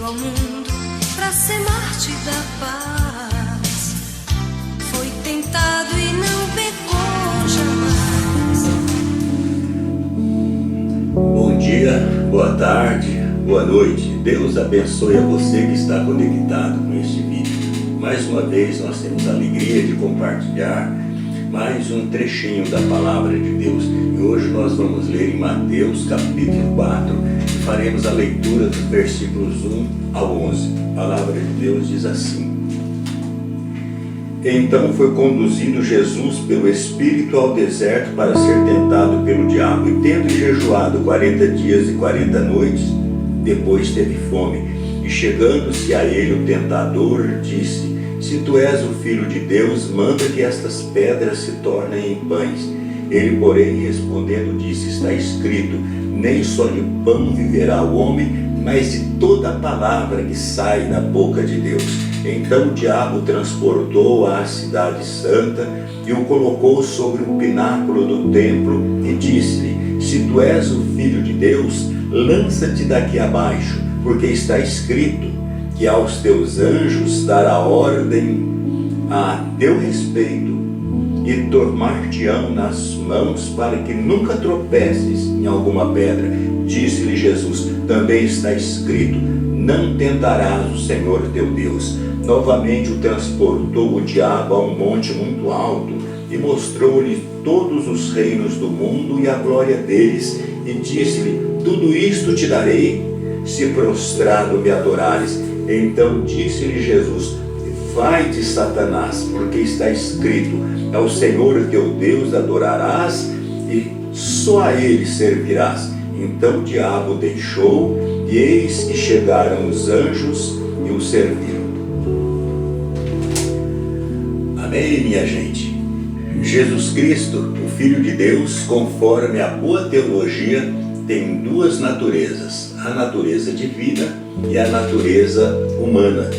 ao mundo pra ser Marte da paz. Foi tentado e não pecou jamais. Bom dia, boa tarde, boa noite. Deus abençoe a você que está conectado com este vídeo. Mais uma vez nós temos a alegria de compartilhar mais um trechinho da Palavra de Deus. E hoje nós vamos ler em Mateus capítulo 4 e faremos a leitura dos versículos 1 ao 11. A Palavra de Deus diz assim: Então foi conduzido Jesus pelo Espírito ao deserto para ser tentado pelo diabo, e tendo jejuado 40 dias e 40 noites, depois teve fome. E chegando-se a ele o tentador, disse: Se tu és o Filho de Deus, manda que estas pedras se tornem em pães. Ele, porém, respondendo, disse: Está escrito, nem só de pão viverá o homem, mas de toda a palavra que sai da boca de Deus. Então o diabo transportou à cidade santa e o colocou sobre o pináculo do templo e disse-lhe: Se tu és o Filho de Deus, lança-te daqui abaixo, porque está escrito que aos teus anjos dará ordem a teu respeito e tomar-te-ão nas mãos para que nunca tropeces em alguma pedra. Disse-lhe Jesus: Também está escrito, não tentarás o Senhor teu Deus. Novamente o transportou o diabo a um monte muito alto e mostrou-lhe todos os reinos do mundo e a glória deles, e disse-lhe: Tudo isto te darei, se prostrado me adorares. Então disse-lhe Jesus: Vai-te, Satanás, porque está escrito, ao Senhor teu Deus adorarás e só a ele servirás. Então o diabo deixou, e eis que chegaram os anjos e o serviram. Amém, minha gente? Jesus Cristo, o Filho de Deus, conforme a boa teologia, tem duas naturezas: a natureza divina e a natureza humana.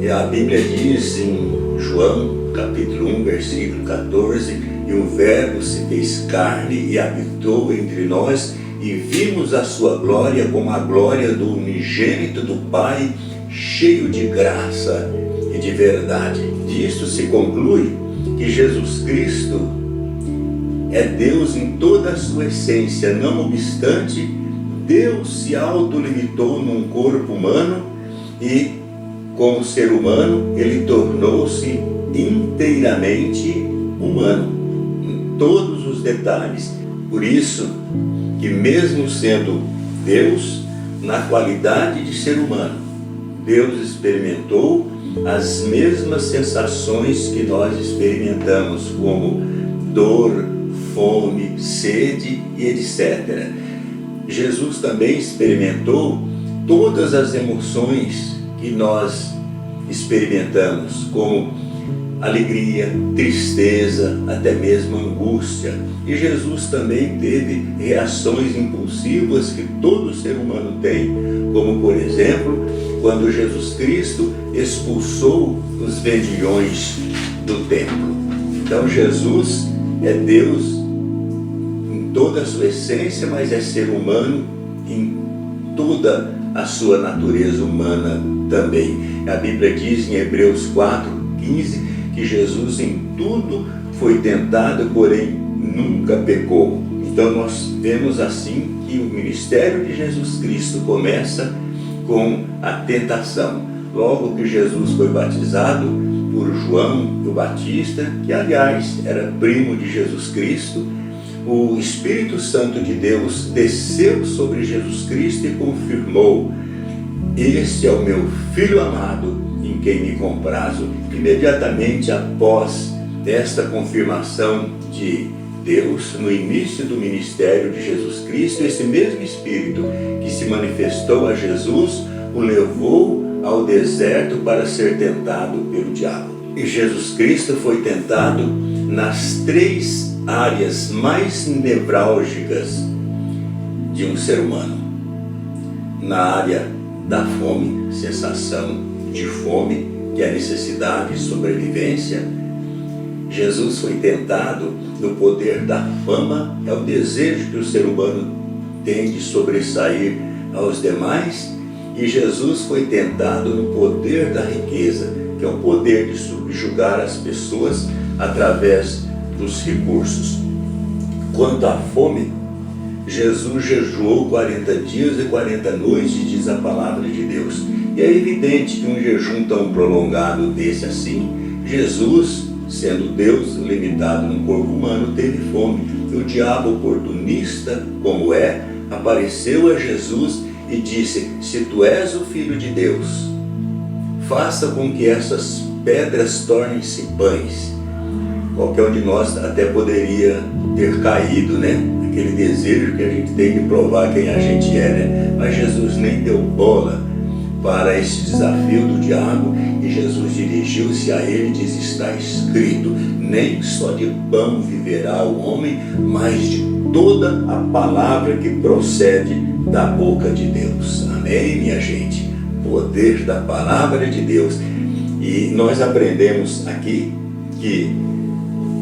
E a Bíblia diz em João capítulo 1, versículo 14: E o Verbo se fez carne e habitou entre nós, e vimos a sua glória como a glória do unigênito do Pai, cheio de graça e de verdade. Disto se conclui que Jesus Cristo é Deus em toda a sua essência. Não obstante, Deus se autolimitou num corpo humano e, como ser humano, ele tornou-se inteiramente humano, em todos os detalhes. Por isso que, mesmo sendo Deus, na qualidade de ser humano, Deus experimentou as mesmas sensações que nós experimentamos, como dor, fome, sede e etc. Jesus também experimentou todas as emoções que nós experimentamos, como alegria, tristeza, até mesmo angústia. E Jesus também teve reações impulsivas que todo ser humano tem, como por exemplo, quando Jesus Cristo expulsou os vendilhões do templo. Então Jesus é Deus em toda a sua essência, mas é ser humano em toda a sua natureza humana também. A Bíblia diz em Hebreus 4:15 que Jesus em tudo foi tentado, porém nunca pecou. Então nós vemos assim que o ministério de Jesus Cristo começa com a tentação. Logo que Jesus foi batizado por João o Batista, que aliás era primo de Jesus Cristo, o Espírito Santo de Deus desceu sobre Jesus Cristo e confirmou: Este é o meu Filho amado, em quem me comprazo. Imediatamente após esta confirmação de Deus, no início do ministério de Jesus Cristo, esse mesmo Espírito que se manifestou a Jesus o levou ao deserto para ser tentado pelo diabo. E Jesus Cristo foi tentado nas três áreas mais nevrálgicas de um ser humano. Na área da fome, sensação de fome, que é a necessidade de sobrevivência. Jesus foi tentado no poder da fama, é o desejo que o ser humano tem de sobressair aos demais. E Jesus foi tentado no poder da riqueza, que é o poder de subjugar as pessoas através dos recursos. Quanto à fome, Jesus jejuou 40 dias e 40 noites, diz a palavra de Deus. E é evidente que um jejum tão prolongado desse assim, Jesus, sendo Deus limitado no corpo humano, teve fome. O diabo oportunista, como é, apareceu a Jesus e disse: se tu és o Filho de Deus, faça com que essas pedras tornem-se pães. Qualquer um de nós até poderia ter caído, né? Aquele desejo que a gente tem de provar quem a gente é, né? Mas Jesus nem deu bola para esse desafio do diabo, e Jesus dirigiu-se a ele e diz: está escrito, nem só de pão viverá o homem, mas de toda a palavra que procede da boca de Deus. Amém, minha gente? Poder da palavra de Deus. E nós aprendemos aqui que,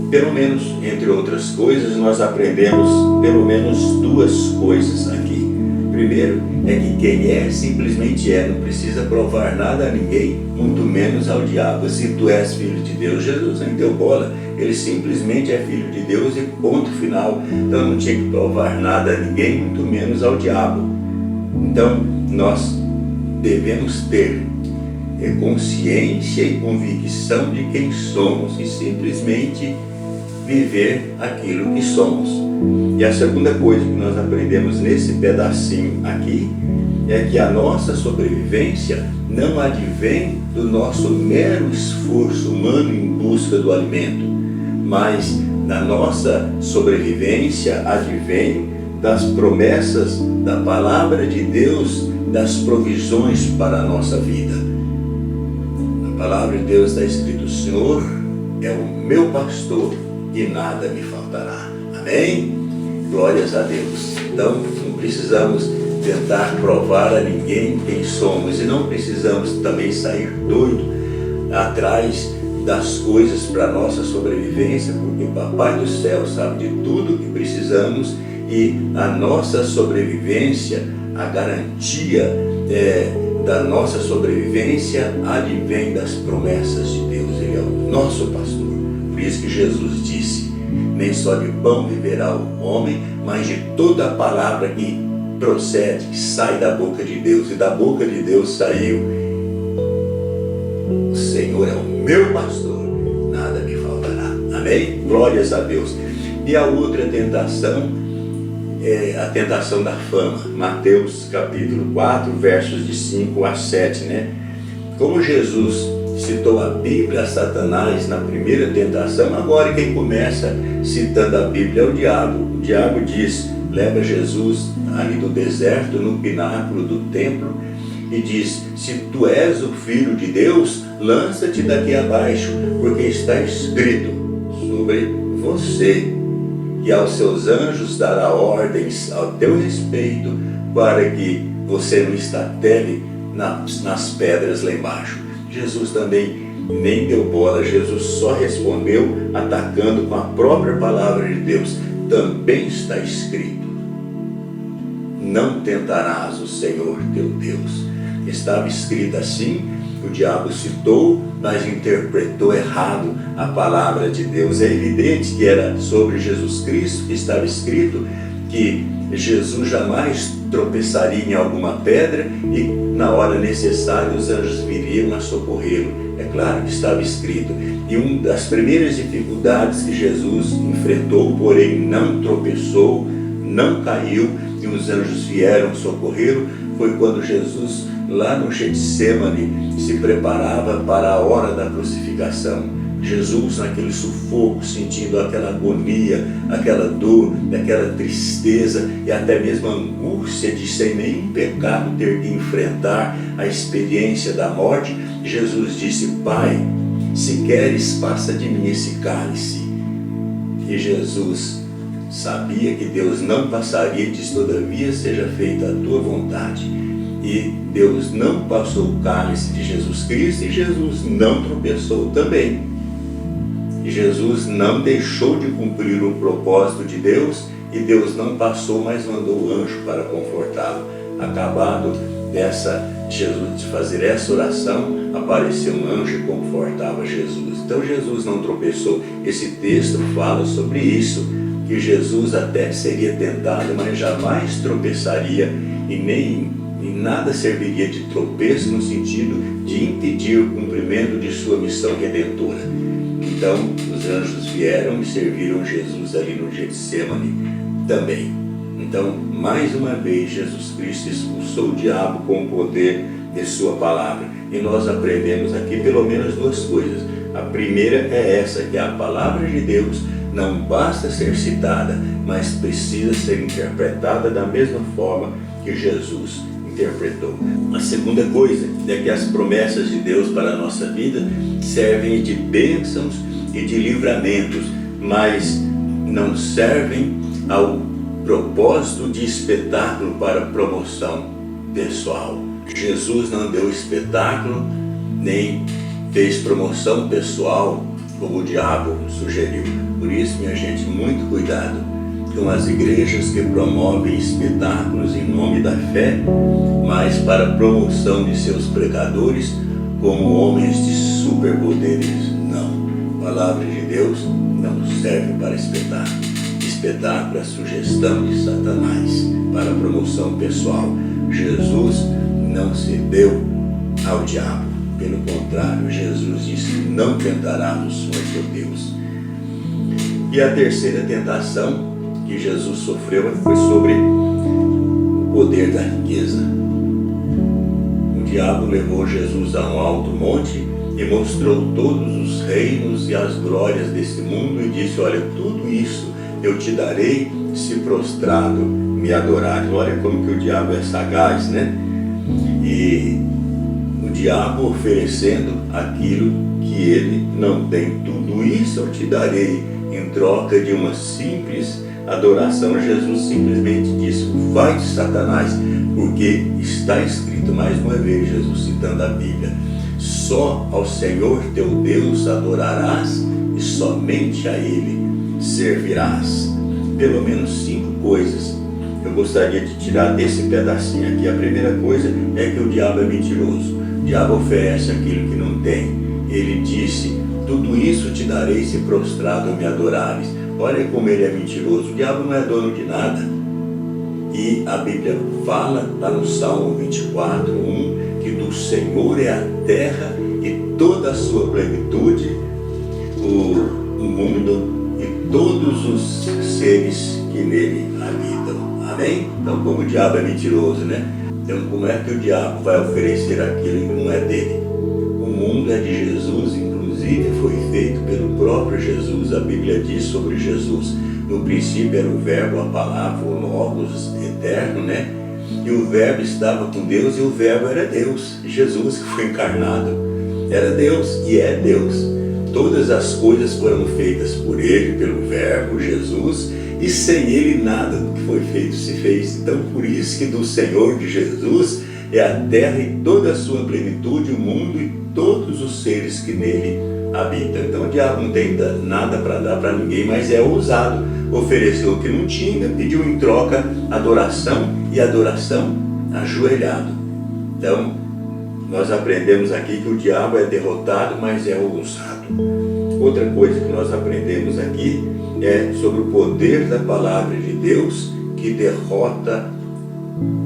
pelo menos, entre outras coisas, nós aprendemos pelo menos duas coisas aqui. Primeiro, é que quem é, simplesmente é, não precisa provar nada a ninguém, muito menos ao diabo. Se tu és filho de Deus, Jesus nem deu bola, ele simplesmente é filho de Deus e ponto final. Então não tinha que provar nada a ninguém, muito menos ao diabo. Então nós devemos ter consciência e convicção de quem somos e simplesmente viver aquilo que somos. E a segunda coisa que nós aprendemos nesse pedacinho aqui é que a nossa sobrevivência não advém do nosso mero esforço humano em busca do alimento, mas da nossa sobrevivência advém das promessas da palavra de Deus, das provisões para a nossa vida. Na palavra de Deus está escrito: o Senhor é o meu pastor e nada me faltará. Amém? Glórias a Deus. Então, não precisamos tentar provar a ninguém quem somos, e não precisamos também sair doido atrás das coisas para a nossa sobrevivência, porque o Papai do Céu sabe de tudo que precisamos, e a nossa sobrevivência, a garantia da nossa sobrevivência advém das promessas de Deus. Ele é o nosso pastor. Por isso que Jesus disse: nem só de pão viverá o homem, mas de toda a palavra que procede, que sai da boca de Deus. E da boca de Deus saiu: o Senhor é o meu pastor, nada me faltará. Amém? Glórias a Deus. E a outra tentação é a tentação da fama. Mateus capítulo 4, versos de 5 a 7, né? Como Jesus citou a Bíblia a Satanás na primeira tentação, agora quem começa citando a Bíblia é o diabo. O diabo diz, leva Jesus ali do deserto, no pináculo do templo, e diz: se tu és o Filho de Deus, lança-te daqui abaixo, porque está escrito sobre você, que aos seus anjos dará ordens ao teu respeito, para que você não estatele nas pedras lá embaixo. Jesus também nem deu bola, Jesus só respondeu atacando com a própria palavra de Deus. Também está escrito: não tentarás o Senhor teu Deus. Estava escrito assim, o diabo citou, mas interpretou errado a palavra de Deus. É evidente que era sobre Jesus Cristo que estava escrito que Jesus jamais tropeçaria em alguma pedra e na hora necessária os anjos viriam a socorrê-lo. É claro que estava escrito. E uma das primeiras dificuldades que Jesus enfrentou, porém não tropeçou, não caiu, e os anjos vieram socorrê-lo, foi quando Jesus, lá no Getsemane, se preparava para a hora da crucificação. Jesus, naquele sufoco, sentindo aquela agonia, aquela dor, aquela tristeza e até mesmo a angústia de sem nenhum pecado ter que enfrentar a experiência da morte, Jesus disse: Pai, se queres, passa de mim esse cálice. E Jesus sabia que Deus não passaria e disse: todavia seja feita a tua vontade. E Deus não passou o cálice de Jesus Cristo, e Jesus não tropeçou também. E Jesus não deixou de cumprir o propósito de Deus, e Deus não passou, mas mandou o anjo para confortá-lo. Acabado dessa Jesus de fazer essa oração, apareceu um anjo e confortava Jesus. Então Jesus não tropeçou. Esse texto fala sobre isso, que Jesus até seria tentado, mas jamais tropeçaria e nem nada serviria de tropeço no sentido de impedir o cumprimento de sua missão redentora. Então os anjos vieram e serviram Jesus ali no Getsemane também. Então, mais uma vez, Jesus Cristo expulsou o diabo com o poder de sua palavra. E nós aprendemos aqui pelo menos duas coisas. A primeira é essa, que a palavra de Deus não basta ser citada, mas precisa ser interpretada da mesma forma que Jesus interpretou. A segunda coisa é que as promessas de Deus para a nossa vida servem de bênçãos e de livramentos, mas não servem ao propósito de espetáculo para promoção pessoal. Jesus não deu espetáculo, nem fez promoção pessoal, como o diabo sugeriu. Por isso, minha gente, muito cuidado com as igrejas que promovem espetáculos em nome da fé, mas para promoção de seus pregadores como homens de superpoderes. Não. A palavra de Deus não serve para espetáculo. Espetáculo é sugestão de Satanás para promoção pessoal. Jesus não se deu ao diabo. Pelo contrário, Jesus disse: não tentarás o Senhor teu Deus. E a terceira tentação que Jesus sofreu foi sobre o poder da riqueza. O diabo levou Jesus a um alto monte e mostrou todos os reinos e as glórias desse mundo e disse: olha, tudo isso eu te darei se prostrado me adorares. Olha como que o diabo é sagaz, né? E o diabo oferecendo aquilo que ele não tem. Tudo isso eu te darei em troca de uma simples adoração. Jesus simplesmente disse: vai de Satanás, porque está escrito, mais uma vez Jesus citando a Bíblia, só ao Senhor teu Deus adorarás e somente a Ele servirás. Pelo menos 5 coisas eu gostaria de tirar desse pedacinho aqui. A primeira coisa é que o diabo é mentiroso. O diabo oferece aquilo que não tem. Ele disse: tudo isso te darei se prostrado me adorares. Olha como ele é mentiroso. O diabo não é dono de nada. E a Bíblia fala, está no Salmo 24:1, que do Senhor é a terra e toda a sua plenitude, o mundo e todos os seres que nele habitam. Amém? Então, como o diabo é mentiroso, né? Então, como é que o diabo vai oferecer aquilo que não é dele? O mundo é de Jesus, inclusive foi feito pelo próprio Jesus. A Bíblia diz sobre Jesus: no princípio era o Verbo, a palavra, o Logos eterno, né? E o Verbo estava com Deus e o Verbo era Deus. Jesus, que foi encarnado, era Deus e é Deus. Todas as coisas foram feitas por Ele, pelo Verbo, Jesus, e sem Ele nada do que foi feito se fez. Então, por isso que do Senhor de Jesus é a terra e toda a sua plenitude, o mundo e todos os seres que nele habitam. Então, o diabo não tem nada para dar para ninguém, mas é ousado. Ofereceu o que não tinha, pediu em troca adoração, e adoração ajoelhado. Então, nós aprendemos aqui que o diabo é derrotado, mas é ousado. Outra coisa que nós aprendemos aqui é sobre o poder da palavra de Deus que derrota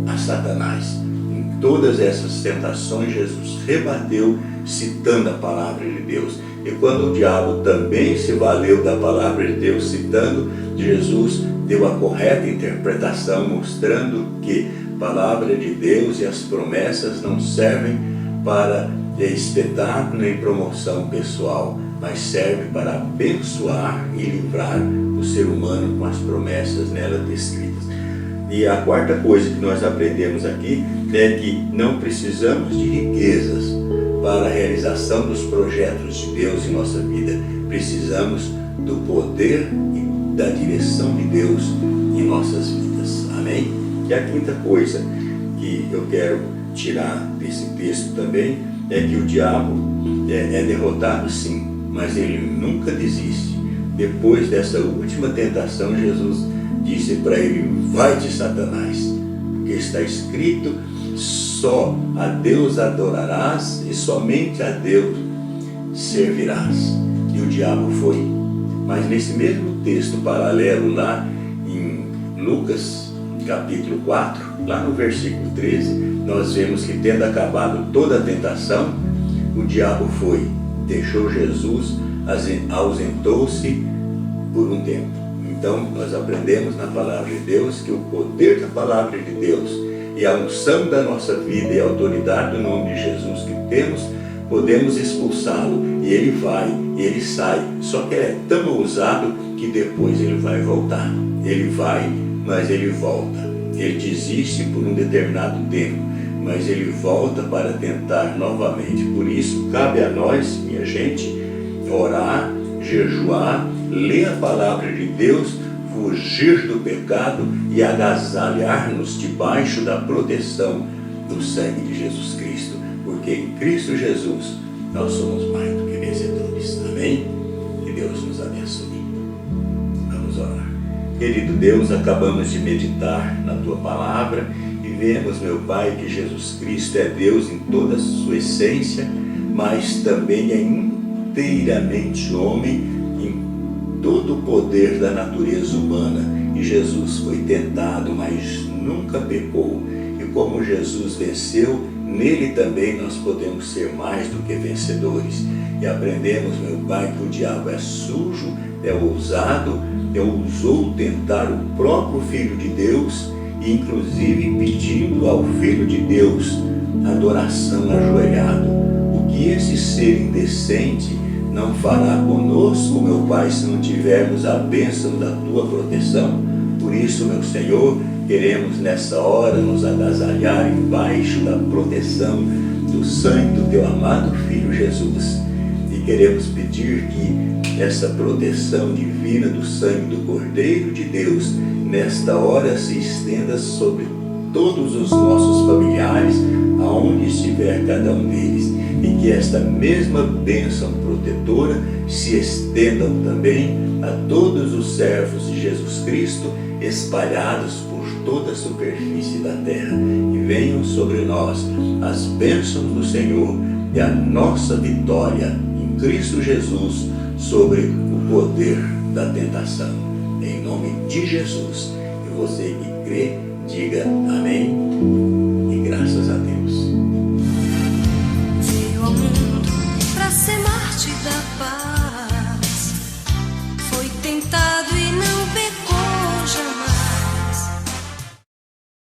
a Satanás. Em todas essas tentações, Jesus rebateu citando a palavra de Deus. E quando o diabo também se valeu da palavra de Deus citando, Jesus deu a correta interpretação, mostrando que a palavra de Deus e as promessas não servem para espetáculo nem promoção pessoal, mas serve para abençoar e livrar o ser humano com as promessas nela descritas. E a quarta coisa que nós aprendemos aqui é que não precisamos de riquezas para a realização dos projetos de Deus em nossa vida. Precisamos do poder e da direção de Deus em nossas vidas. Amém? E a quinta coisa que eu quero tirar desse texto também é que o diabo é derrotado, sim, mas ele nunca desiste. Depois dessa última tentação, Jesus disse para ele: vai de Satanás, porque está escrito, só a Deus adorarás e somente a Deus servirás. E o diabo foi. Mas nesse mesmo texto paralelo lá em Lucas capítulo 4, lá no versículo 13, nós vemos que tendo acabado toda a tentação, o diabo foi, deixou Jesus, ausentou-se por um tempo. Então nós aprendemos na palavra de Deus que o poder da palavra de Deus e a unção da nossa vida e a autoridade do nome de Jesus que temos, podemos expulsá-lo, e ele vai, e ele sai, só que ele é tão ousado que depois ele vai voltar. Ele vai, mas ele volta. Ele desiste por um determinado tempo, mas ele volta para tentar novamente. Por isso cabe a nós, minha gente, orar, jejuar, ler a palavra de Deus, fugir do pecado e agasalhar-nos debaixo da proteção do sangue de Jesus Cristo, porque em Cristo Jesus nós somos mais do que vencedores. Amém? Que Deus nos abençoe. Vamos orar. Querido Deus, acabamos de meditar na Tua palavra e vemos, meu Pai, que Jesus Cristo é Deus em toda a sua essência, mas também é inteiramente homem em todo o poder da natureza humana. E Jesus foi tentado, mas nunca pecou. E como Jesus venceu, nele também nós podemos ser mais do que vencedores. E aprendemos, meu Pai, que o diabo é sujo, é ousado, ousou tentar o próprio Filho de Deus, e inclusive pedindo ao Filho de Deus adoração ajoelhado. O que esse ser indecente não fará conosco, meu Pai, se não tivermos a bênção da Tua proteção? Por isso, meu Senhor, queremos nessa hora nos agasalhar embaixo da proteção do sangue do Teu amado Filho Jesus. E queremos pedir que essa proteção divina do sangue do Cordeiro de Deus, nesta hora se estenda sobre todos os nossos familiares, aonde estiver cada um deles. E que esta mesma bênção protetora se estenda também a todos os servos de Jesus Cristo espalhados por toda a superfície da terra. E venham sobre nós as bênçãos do Senhor e a nossa vitória em Cristo Jesus sobre o poder da tentação. Em nome de Jesus. E você que crê, diga amém.